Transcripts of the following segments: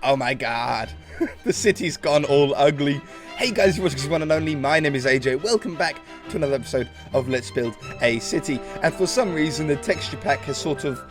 Oh my god, the city's gone all ugly. Hey guys, you're watching One and Only. My name is AJ. Welcome back to another episode of Let's Build a City. And for some reason, the texture pack has sort of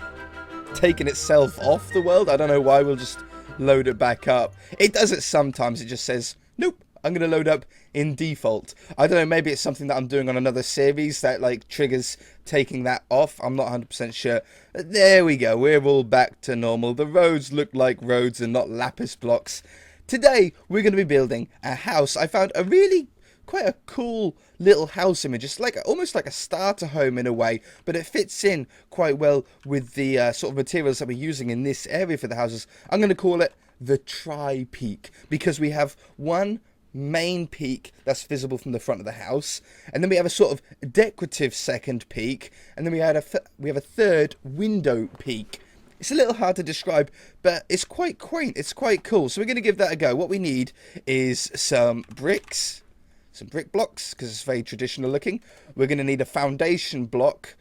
taken itself off the world. I don't know why. We'll just load it back up. It does it sometimes. It just says, nope, I'm going to load up in default. I don't know, maybe it's something that I'm doing on another series that like triggers taking that off. I'm not 100% sure. But there we go. We're all back to normal. The roads look like roads and not lapis blocks. Today, we're going to be building a house. I found a really quite a cool little house image. It's like almost like a starter home in a way, but it fits in quite well with the sort of materials that we're using in this area for the houses. I'm going to call it the tri-peak because we have one main peak that's visible from the front of the house, and then we have a sort of decorative second peak, and then we have a third window peak. It's a little hard to describe, but it's quite quaint. It's quite cool. So we're going to give that a go. What we need is some bricks, some brick blocks, because it's very traditional looking. We're going to need a foundation block.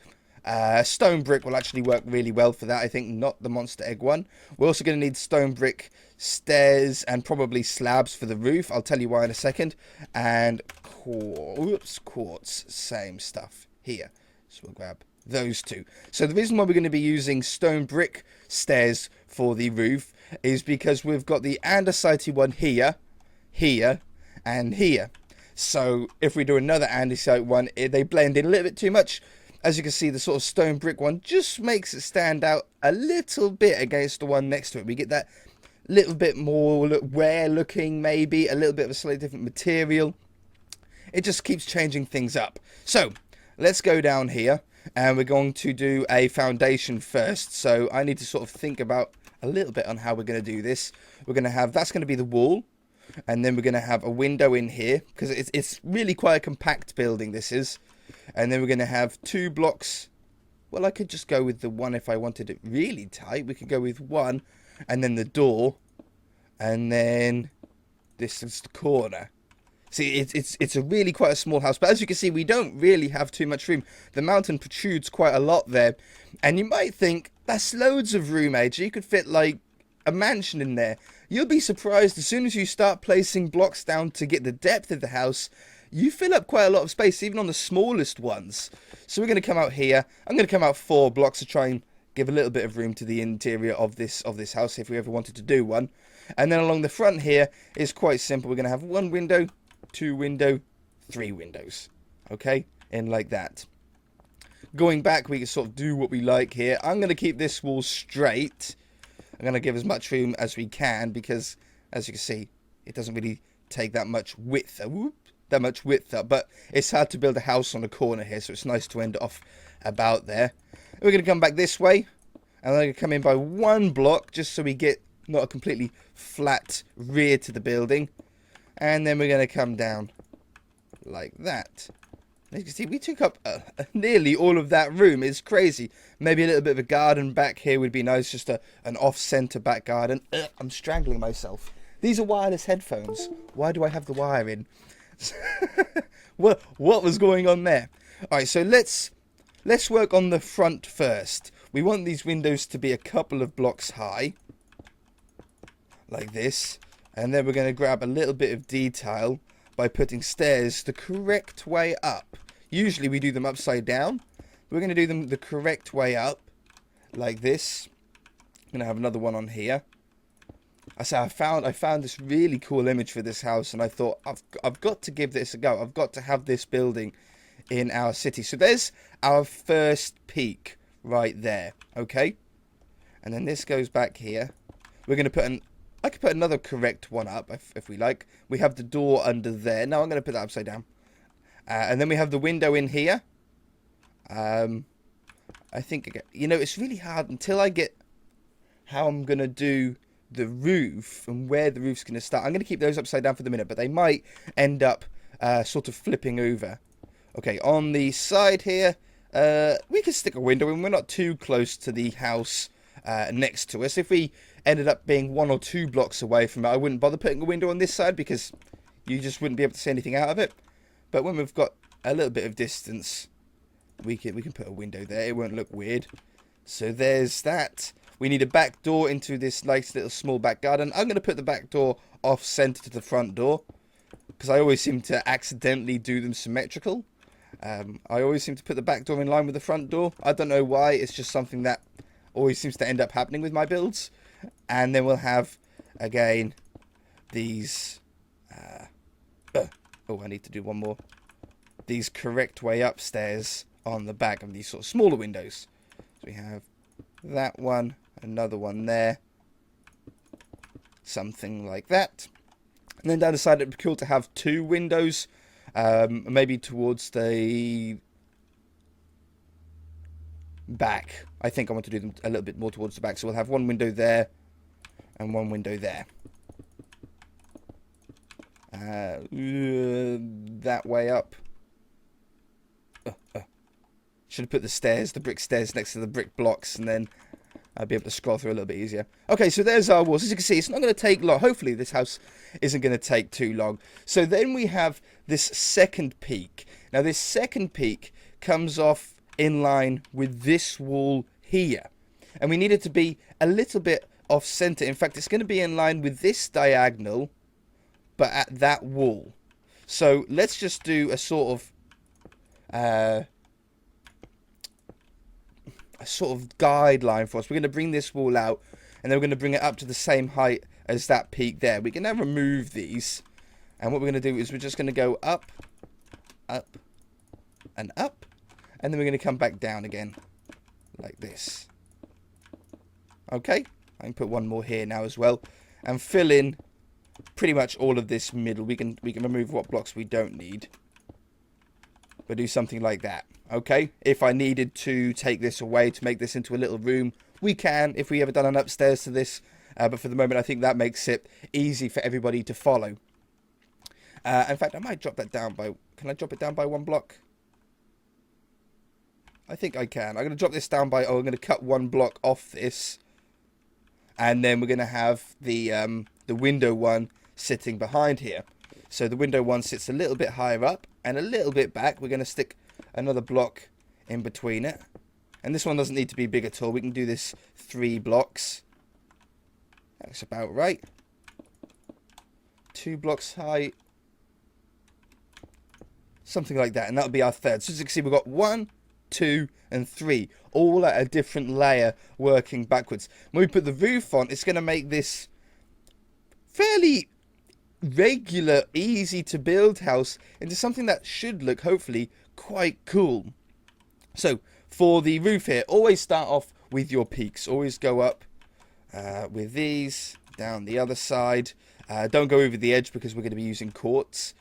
Stone brick will actually work really well for that, I think, not the monster egg one. We're also going to need stone brick stairs and probably slabs for the roof. I'll tell you why in a second. And quartz, same stuff here. So we'll grab those two. So the reason why we're going to be using stone brick stairs for the roof is because we've got the andesite one here, here, and here. So if we do another andesite one, they blend in a little bit too much. As you can see, the sort of stone brick one just makes it stand out a little bit against the one next to it. We get that little bit more rare looking, maybe a little bit of a slightly different material. It just keeps changing things up. So let's go down here. And we're going to do a foundation first. So I need to sort of think about a little bit on how we're going to do this. We're going to have, that's going to be the wall. And then we're going to have a window in here. Because it's really quite a compact building, this is. And then we're going to have two blocks. Well, I could just go with the one if I wanted it really tight. We could go with one. And then the door. And then this is the corner. See, it's a really quite a small house, but as you can see, we don't really have too much room. The mountain protrudes quite a lot there, and you might think, that's loads of room, AJ. You could fit, like, a mansion in there. You'll be surprised as soon as you start placing blocks down to get the depth of the house, you fill up quite a lot of space, even on the smallest ones. So we're going to come out here. I'm going to come out 4 blocks to try and give a little bit of room to the interior of this house, if we ever wanted to do one. And then along the front here is quite simple. We're going to have 1 window, 2 window, 3 windows, okay, and like that. Going back, we can sort of do what we like here. I'm going to keep this wall straight. I'm going to give as much room as we can because, as you can see, it doesn't really take that much width, up, but it's hard to build a house on a corner here, so it's nice to end off about there. We're going to come back this way, and I'm going to come in by 1 block just so we get not a completely flat rear to the building. And then we're going to come down like that. As you can see, we took up nearly all of that room. It's crazy. Maybe a little bit of a garden back here would be nice. Just an off-center back garden. I'm strangling myself. These are wireless headphones. Why do I have the wire in? What was going on there? Alright, so let's work on the front first. We want these windows to be a couple of blocks high. Like this. And then we're going to grab a little bit of detail by putting stairs the correct way up. Usually we do them upside down. We're going to do them the correct way up. Like this. I'm going to have another one on here. I found this really cool image for this house. And I thought, I've got to give this a go. I've got to have this building in our city. So there's our first peak right there. Okay. And then this goes back here. We're going to put I could put another correct one up if we like. We have the door under there. Now I'm going to put that upside down. And then we have the window in here. I think, you know, it's really hard until I get how I'm going to do the roof and where the roof's going to start. I'm going to keep those upside down for the minute, but they might end up sort of flipping over. Okay, on the side here, we can stick a window in. We're not too close to the house next to us. If we ended up being 1 or 2 blocks away from it, I wouldn't bother putting a window on this side because you just wouldn't be able to see anything out of it. But when we've got a little bit of distance, we can put a window there. It won't look weird. So there's that. We need a back door into this nice little small back garden. I'm going to put the back door off center to the front door, because I always seem to accidentally do them symmetrical. I always seem to put the back door in line with the front door. I don't know why. It's just something that always seems to end up happening with my builds. And then we'll have, again, these... oh, I need to do one more. These correct way upstairs on the back of these sort of smaller windows. So we have that one, another one there. Something like that. And then down the side, it'd be cool to have 2 windows. Maybe towards the back. I think I want to do them a little bit more towards the back. So we'll have 1 window there and 1 window there. That way up. Should have put the stairs, the brick stairs next to the brick blocks, and then I'll be able to scroll through a little bit easier. Okay, so there's our walls. As you can see, it's not going to take long. Hopefully, this house isn't going to take too long. So then we have this second peak. Now, this second peak comes off in line with this wall here. And we need it to be a little bit off center. In fact, it's going to be in line with this diagonal, but at that wall. So let's just do a sort of guideline for us. We're going to bring this wall out, and then we're going to bring it up to the same height as that peak there. We can now remove these, and what we're going to do is we're just going to go up, up, and up, and then we're going to come back down again, like this. Okay, I can put one more here now as well, and fill in pretty much all of this middle. We can remove what blocks we don't need, but do something like that. Okay, if I needed to take this away to make this into a little room, we can, if we ever done an upstairs to this. But for the moment, I think that makes it easy for everybody to follow. In fact, I might drop that down by... Can I drop it down by 1 block? I think I can. I'm going to drop this down by... Oh, I'm going to cut 1 block off this. And then we're going to have the window one sitting behind here. So the window one sits a little bit higher up and a little bit back. We're going to stick another block in between it. And this one doesn't need to be big at all. We can do this 3 blocks. That's about right. 2 blocks high. Something like that. And that'll be our third. So as you can see, we've got 1, 2, and 3. All at a different layer working backwards. When we put the roof on, it's going to make this fairly regular, easy to build house into something that should look, hopefully, quite cool. So, for the roof here, always start off with your peaks. Always go up with these, down the other side. Don't go over the edge because we're going to be using quartz.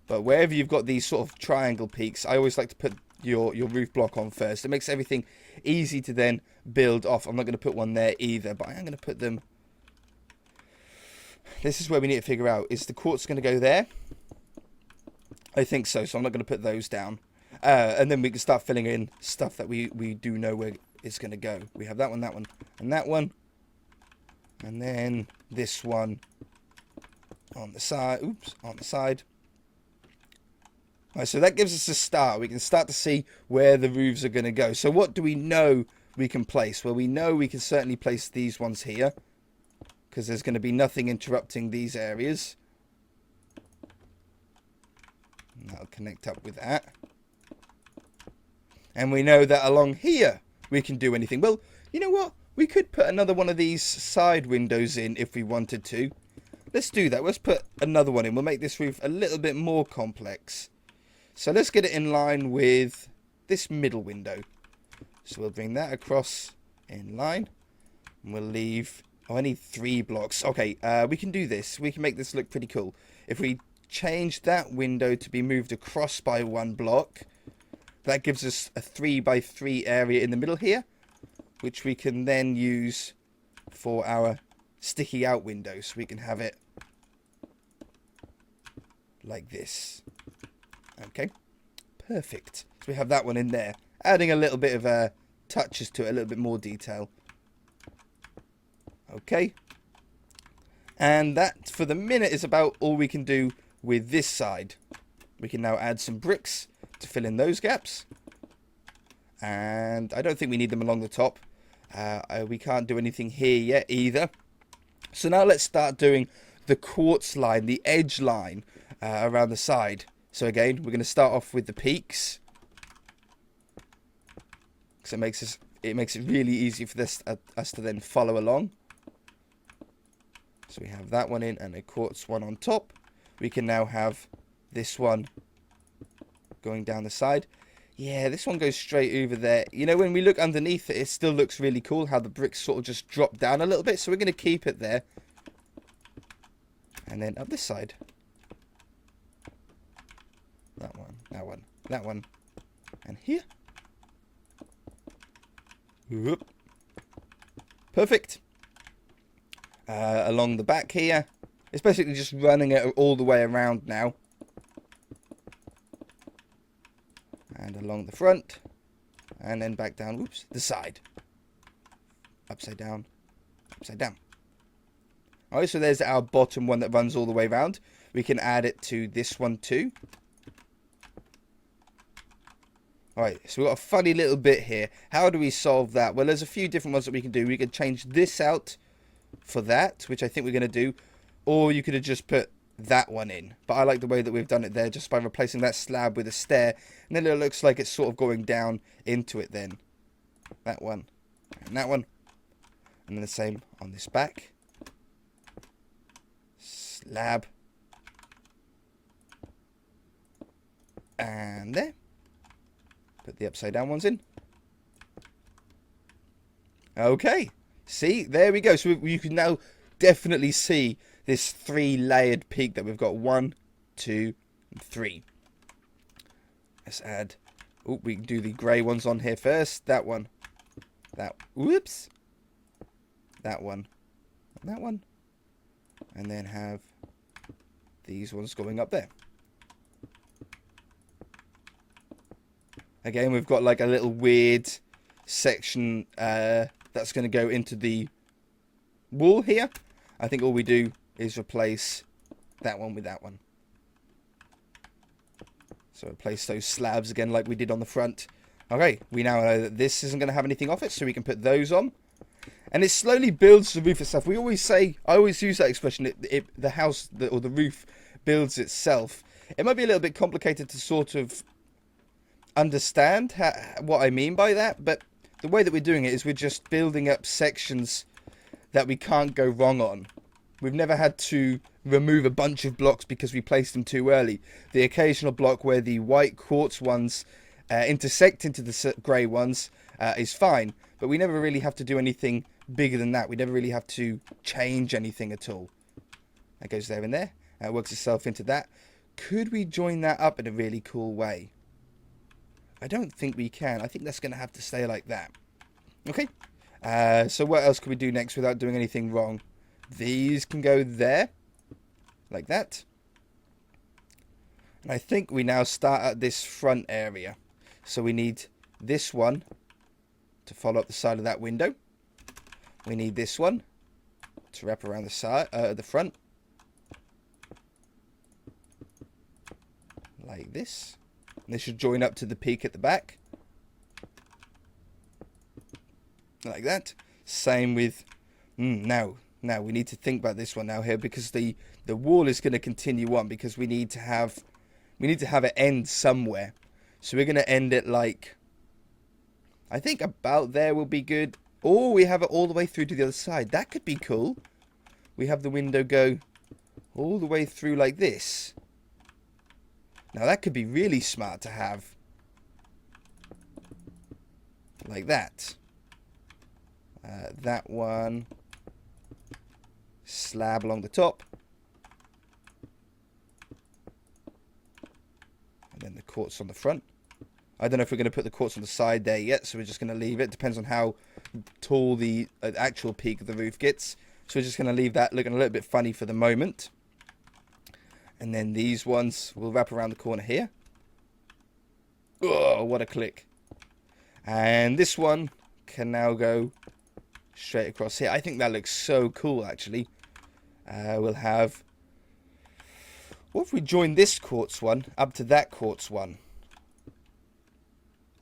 But wherever you've got these sort of triangle peaks, I always like to put your roof block on first. It makes everything easy to then build off. I'm not going to put one there either, but I am going to put them... This is where we need to figure out, is the quartz going to go there? I think so, so I'm not going to put those down. And then we can start filling in stuff that we do know where it's going to go. We have that one, and that one. And then this one on the side. Oops, on the side. Right, so that gives us a start. We can start to see where the roofs are going to go. So what do we know we can place? Well, we know we can certainly place these ones here, because there's going to be nothing interrupting these areas. And that'll connect up with that. And we know that along here we can do anything. Well, you know what? We could put another one of these side windows in if we wanted to. Let's do that. Let's put another one in. We'll make this roof a little bit more complex. So let's get it in line with this middle window. So we'll bring that across in line. And we'll leave... Oh, I need 3 blocks. Okay, we can do this. We can make this look pretty cool. If we change that window to be moved across by 1 block, that gives us a 3x3 area in the middle here, which we can then use for our sticky out window. So we can have it like this. Okay, perfect. So we have that one in there, adding a little bit of touches to it, a little bit more detail. Okay, and that for the minute is about all we can do with this side. We can now add some bricks to fill in those gaps, and I don't think we need them along the top. We can't do anything here yet either. So now let's start doing the quartz line, the edge line around the side. So again, we're going to start off with the peaks. So it makes it really easy for us to then follow along. So we have that one in and a quartz one on top. We can now have this one going down the side. Yeah, this one goes straight over there. You know, when we look underneath it, it still looks really cool how the bricks sort of just drop down a little bit. So we're going to keep it there. And then up this side. That one, that one, that one. And here. Whoop. Perfect. Along the back here. It's basically just running it all the way around now. And along the front. And then back down, whoops, the side. Upside down. Upside down. Alright, so there's our bottom one that runs all the way around. We can add it to this one too. Alright, so we've got a funny little bit here. How do we solve that? Well, there's a few different ones that we can do. We could change this out for that, which I think we're going to do. Or you could have just put that one in. But I like the way that we've done it there, just by replacing that slab with a stair. And then it looks like it's sort of going down into it then. That one. And that one. And then the same on this back. Slab. And there. Put the upside down ones in. Okay. See, there we go. So you can now definitely see this 3-layered peak that we've got. 1, 2, and 3. Let's add. Oh, we can do the grey ones on here first. That one. That. Whoops. That one. And that one. And then have these ones going up there. Again, we've got like a little weird section that's going to go into the wall here. I think all we do is replace that one with that one. So replace those slabs again like we did on the front. Okay, we now know that this isn't going to have anything off it, so we can put those on. And it slowly builds the roof itself. We always say, I always use that expression, the house or the roof builds itself. It might be a little bit complicated to sort of understand what I mean by that, but the way that we're doing it is we're just building up sections that we can't go wrong on. We've never had to remove a bunch of blocks because we placed them too early. The occasional block where the white quartz ones intersect into the grey ones is fine, but we never really have to do anything bigger than that. We never really have to change anything at all. That goes there and there. It works itself into that. Could we join that up in a really cool way? I don't think we can. I think that's going to have to stay like that. Okay. So what else can we do next without doing anything wrong? These can go there. Like that. And I think we now start at this front area. So we need this one to follow up the side of that window. We need this one to wrap around the side, the front. Like this. And this should join up to the peak at the back. Like that. Same with... Now we need to think about this one now here, because the wall is going to continue on, because we need to have it end somewhere. So we're going to end it like... I think about there will be good. Or we have it all the way through to the other side. That could be cool. We have the window go all the way through like this. Now that could be really smart to have. Like that. That one. Slab along the top. And then the quartz on the front. I don't know if we're going to put the quartz on the side there yet, so we're just going to leave it. Depends on how tall the actual peak of the roof gets. So we're just going to leave that looking a little bit funny for the moment. And then these ones will wrap around the corner here. Oh, what a click. And this one can now go straight across here. I think that looks so cool, actually. We'll have... What if we join this quartz one up to that quartz one?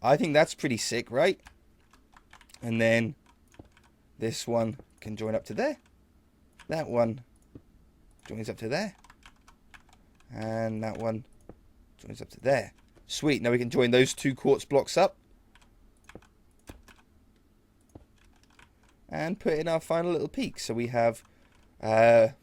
I think that's pretty sick, right? And then This one can join up to there. That one joins up to there. And that one joins up to there. Sweet. Now we can join those 2 quartz blocks up. And put in our final little peak. So we have... I'm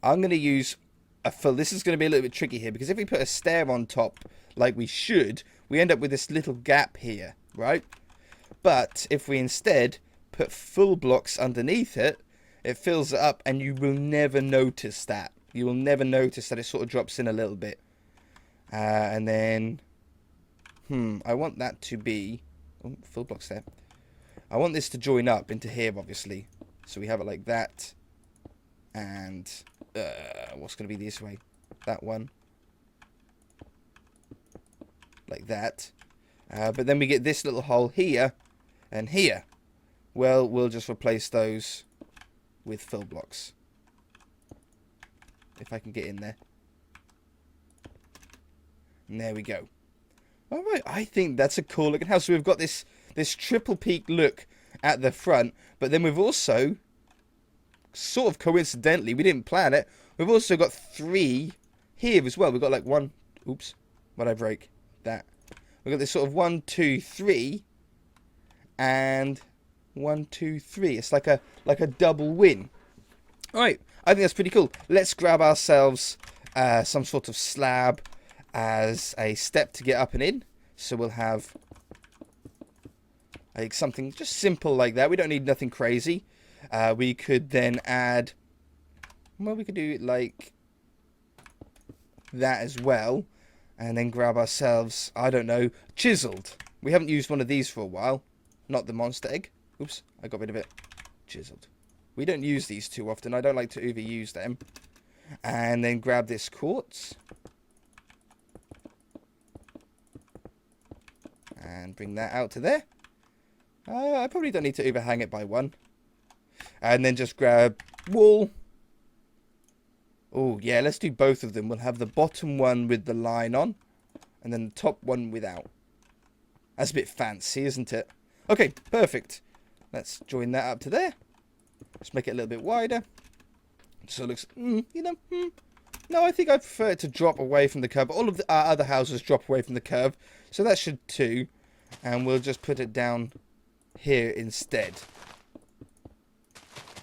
going to use a full... This is going to be a little bit tricky here. Because if we put a stair on top like we should, we end up with this little gap here. Right? But if we instead put full blocks underneath it, it fills it up and you will never notice that. You will never notice that it sort of drops in a little bit. And then... I want that to be... Oh, full blocks there. I want this to join up into here, obviously. So we have it like that. And what's going to be this way? That one. Like that. But then we get this little hole here and here. Well, we'll just replace those with fill blocks. If I can get in there. And there we go. Alright, I think that's a cool looking house. So we've got this triple peak look at the front, but then we've also, sort of coincidentally, we didn't plan it, we've also got 3 here as well. We've got like 1, oops, what'd I break? That. We've got this sort of 1, 2, 3, and 1, 2, 3. It's like a double win. Alright, I think that's pretty cool. Let's grab ourselves some sort of slab as a step to get up and in. So we'll have like something just simple like that. We don't need nothing crazy. We could then add, well, we could do it like that as well. And then grab ourselves, I don't know, chiseled. We haven't used one of these for a while. Not the monster egg. Oops, I got rid of it. Chiseled. We don't use these too often. I don't like to overuse them. And then grab this quartz. And bring that out to there. I probably don't need to overhang it by 1. And then just grab wool. Oh, yeah, let's do both of them. We'll have the bottom one with the line on. And then the top one without. That's a bit fancy, isn't it? Okay, perfect. Let's join that up to there. Let's make it a little bit wider. So it looks, No, I think I prefer it to drop away from the curve. All of our other houses drop away from the curve. So that should too. And we'll just put it down here instead.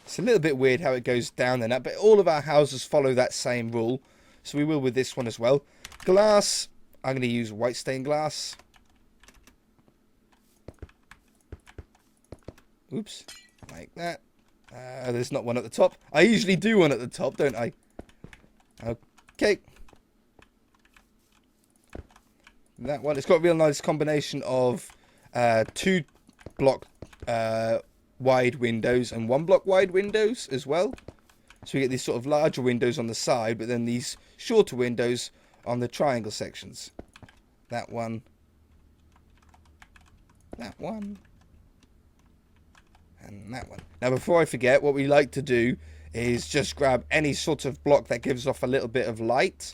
It's a little bit weird how it goes down and up. But all of our houses follow that same rule. So we will with this one as well. Glass. I'm going to use white stained glass. Oops. Like that. There's not one at the top. I usually do one at the top, don't I? Okay. That one. It's got a real nice combination of 2 block wide windows and 1 block wide windows as well. So we get these sort of larger windows on the side, but then these shorter windows on the triangle sections. That one. That one. And that one. Now, before I forget, what we like to do is just grab any sort of block that gives off a little bit of light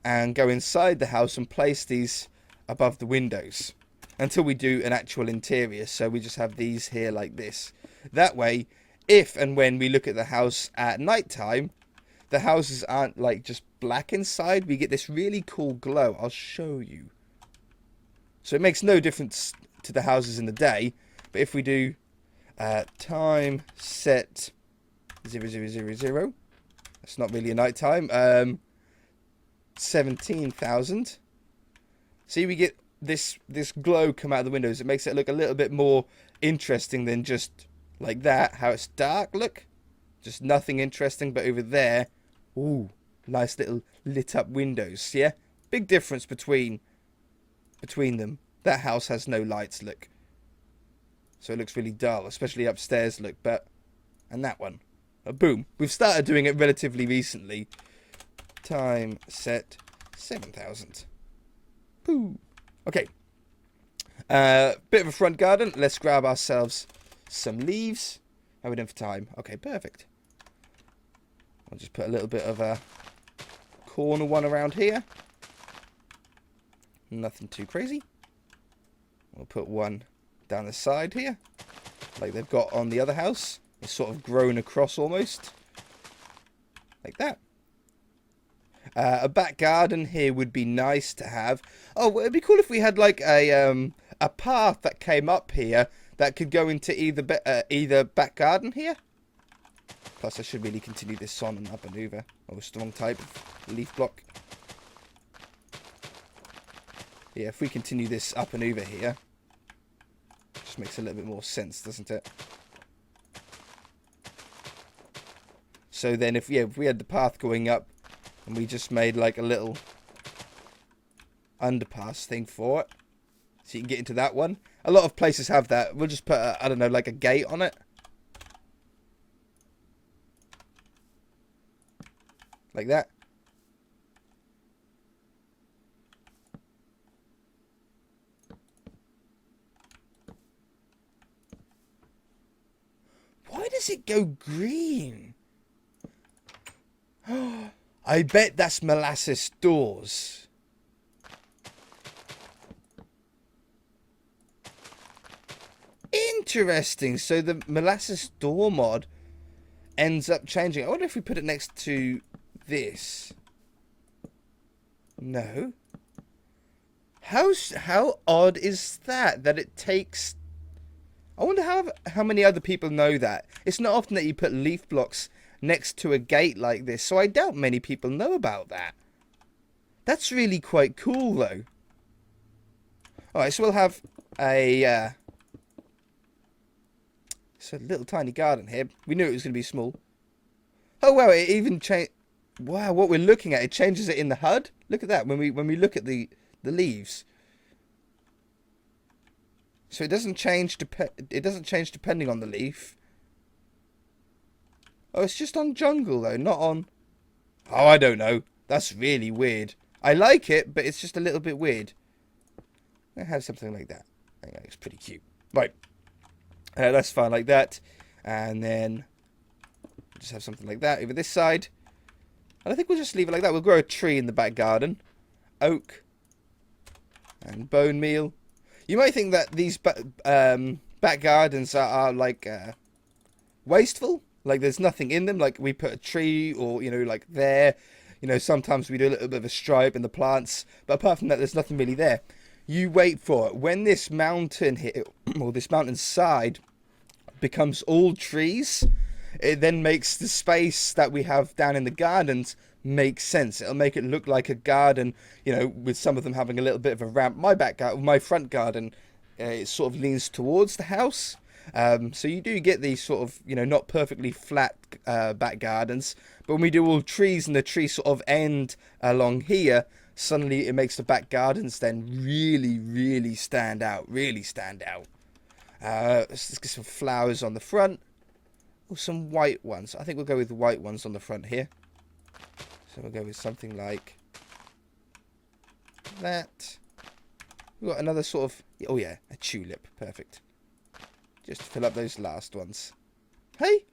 and go inside the house and place these above the windows until we do an actual interior. So we just have these here like this. That way, if and when we look at the house at night time, the houses aren't like just black inside. We get this really cool glow. I'll show you. So it makes no difference to the houses in the day. But if we do time set 0000, that's not really a night time. 17,000. See, we get this glow come out of the windows. It makes it look a little bit more interesting than just like that. How it's dark, look. Just nothing interesting. But over there, ooh, nice little lit up windows. Yeah, big difference between them. That house has no lights, look. So it looks really dull, especially upstairs, look. But, and that one. Boom. We've started doing it relatively recently. Time set 7,000. Boom. Okay. Bit of a front garden. Let's grab ourselves some leaves. How are we doing for time? Okay, perfect. I'll just put a little bit of a corner one around here. Nothing too crazy. We'll put one down the side here. like they've got on the other house. It's sort of grown across almost. Like that. A back garden here would be nice to have. Oh, it'd be cool if we had like a path that came up here that could go into either back garden here. Plus, I should really continue this on and up and over. Oh, it's the wrong type of leaf block. Yeah, if we continue this up and over here, just makes a little bit more sense, doesn't it? So then, if we had the path going up, and we just made like a little underpass thing for it, so you can get into that one. A lot of places have that. We'll just put, I don't know, like a gate on it. Like that. Why does it go green? I bet that's molasses doors. Interesting. So the molasses door mod ends up changing. I wonder if we put it next to this. No. How odd is that? That it takes... I wonder how many other people know that. It's not often that you put leaf blocks next to a gate like this, so I doubt many people know about that. That's really quite cool, though. Alright, so we'll have a... it's a little tiny garden here. We knew it was going to be small. Oh, wow, it even changed... Wow, what we're looking at, it changes it in the HUD. Look at that, when we look at the leaves. So it doesn't change depending on the leaf. Oh, it's just on jungle though, not on... Oh, I don't know. That's really weird. I like it, but it's just a little bit weird. I have something like that. I think it's pretty cute. Right. That's fine like that. And then just have something like that over this side. And I think we'll just leave it like that. We'll grow a tree in the back garden. Oak. And bone meal. You might think that these back gardens are like wasteful. Like there's nothing in them. Like we put a tree or, you know, like there. You know, sometimes we do a little bit of a stripe in the plants. But apart from that, there's nothing really there. You wait for it. When this mountain here, or this mountainside becomes all trees, it then makes the space that we have down in the gardens make sense. It'll make it look like a garden, you know, with some of them having a little bit of a ramp. My front garden, it sort of leans towards the house. So you do get these sort of, you know, not perfectly flat back gardens. But when we do all trees and the trees sort of end along here, suddenly it makes the back gardens then really, really stand out. Let's get some flowers on the front. Or some white ones. I think we'll go with the white ones on the front here. So we'll go with something like that. We've got another sort of... Oh yeah, a tulip. Perfect. Just to fill up those last ones. Hey,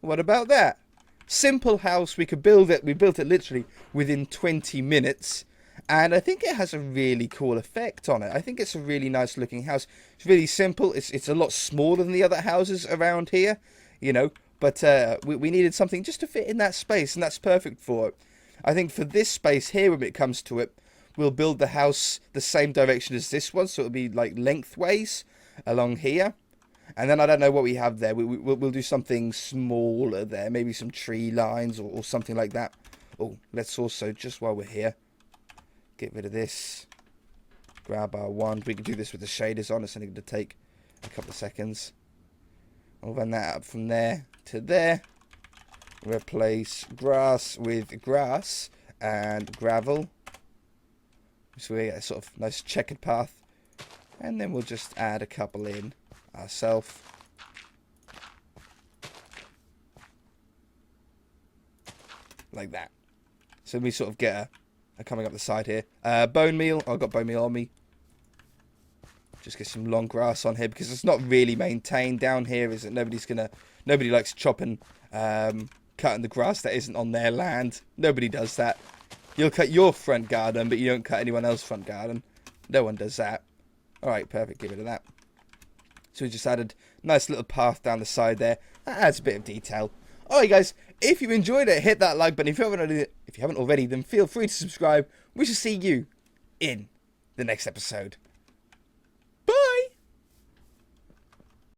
what about that? Simple house. We could build it. We built it literally within 20 minutes. And I think it has a really cool effect on it. I think it's a really nice looking house. It's really simple. It's a lot smaller than the other houses around here. You know, but we needed something just to fit in that space, and that's perfect for it. I think for this space here, when it comes to it, we'll build the house the same direction as this one, so it'll be like lengthways along here. And then I don't know what we have there. We'll do something smaller there, maybe some tree lines or something like that. Oh, let's also, just while we're here, get rid of this. Grab our wand. We can do this with the shaders on. It's only going to take a couple of seconds. I'll run that up from there to there. Replace grass with grass and gravel. So we get a sort of nice checkered path. And then we'll just add a couple in ourselves. Like that. So we sort of get a coming up the side here. Bone meal. I've got bone meal on me. Just get some long grass on here because it's not really maintained down here, is it? Nobody likes chopping, cutting the grass that isn't on their land. Nobody does that. You'll cut your front garden, but you don't cut anyone else's front garden. No one does that. All right, perfect. Get rid of that. So we just added Nice little path down the side there. That adds a bit of detail. Alright guys, if you enjoyed it, hit that like button. If you haven't already, then feel free to subscribe. We shall see you in the next episode.